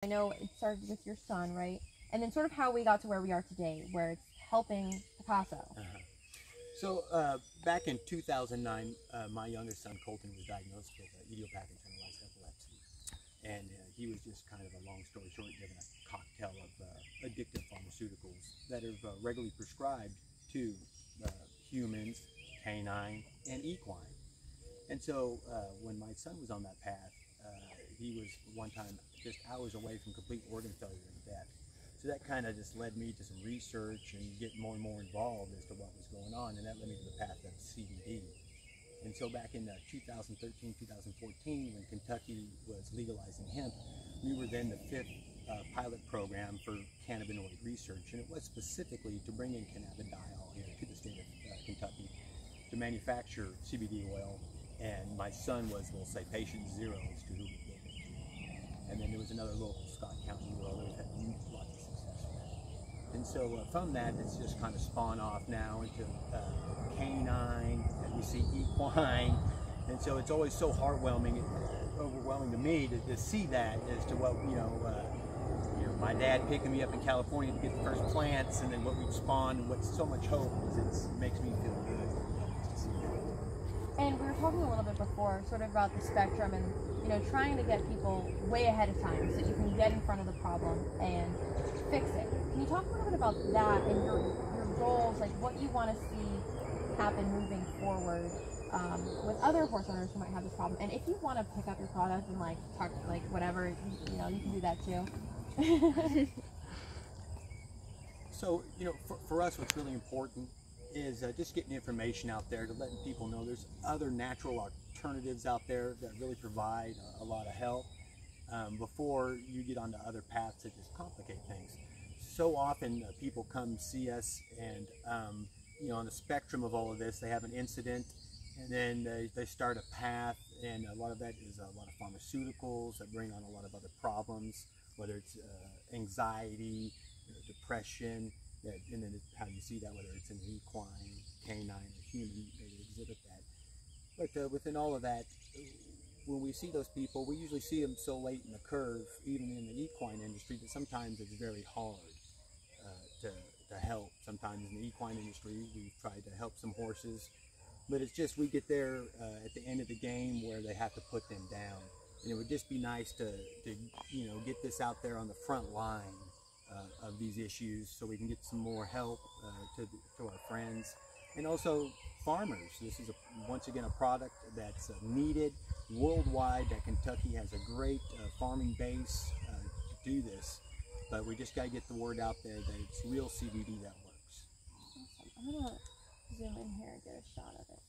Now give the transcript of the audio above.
I know it started with your son, right? And then sort of how we got to where we are today, where it's helping Picasso. So back in 2009, my youngest son, Colton, was diagnosed with idiopathic generalized epilepsy. And he was just kind of, a long story short, given a cocktail of addictive pharmaceuticals that are regularly prescribed to humans, canine, and equine. And so when my son was on that path, he was one time just hours away from complete organ failure and death. So that kind of just led me to some research and get more and more involved as to what was going on, and that led me to the path of CBD. And so back in 2013, 2014, when Kentucky was legalizing hemp, we were then the 5th pilot program for cannabinoid research, and it was specifically to bring in cannabidiol here to the state of Kentucky to manufacture CBD oil. And my son was, we'll say, patient zero as to who we gave it to. And then there was another local, Scott County, where others had lots of success with that. And so from that, it's just kind of spawned off now into canine, and we see equine. And so it's always so overwhelming to me to see that as to what, my dad picking me up in California to get the first plants, and then what we've spawned, and what's so much hope is it makes me feel good to see that. And we were talking a little bit before, sort of about the spectrum and, trying to get people way ahead of time so that you can get in front of the problem and fix it. Can you talk a little bit about that and your goals, like what you want to see happen moving forward with other horse owners who might have this problem? And if you want to pick up your product and talk whatever, you can do that too. So, for us, what's really important is just getting information out there to letting people know there's other natural alternatives out there that really provide a lot of help before you get onto other paths that just complicate things. So often people come see us and, on the spectrum of all of this, they have an incident and then they start a path, and a lot of that is a lot of pharmaceuticals that bring on a lot of other problems, whether it's anxiety, depression, and then how you see that, whether it's an equine, canine, or human, they exhibit that. But within all of that, when we see those people, we usually see them so late in the curve, even in the equine industry, that sometimes it's very hard to help. Sometimes in the equine industry, we've tried to help some horses, but it's just we get there at the end of the game where they have to put them down. And it would just be nice to get this out there on the front line of these issues, so we can get some more help to our friends and also farmers. This is once again a product that's needed worldwide. That Kentucky has a great farming base to do this, but we just got to get the word out there that it's real CBD that works. Awesome. I'm gonna zoom in here and get a shot of it.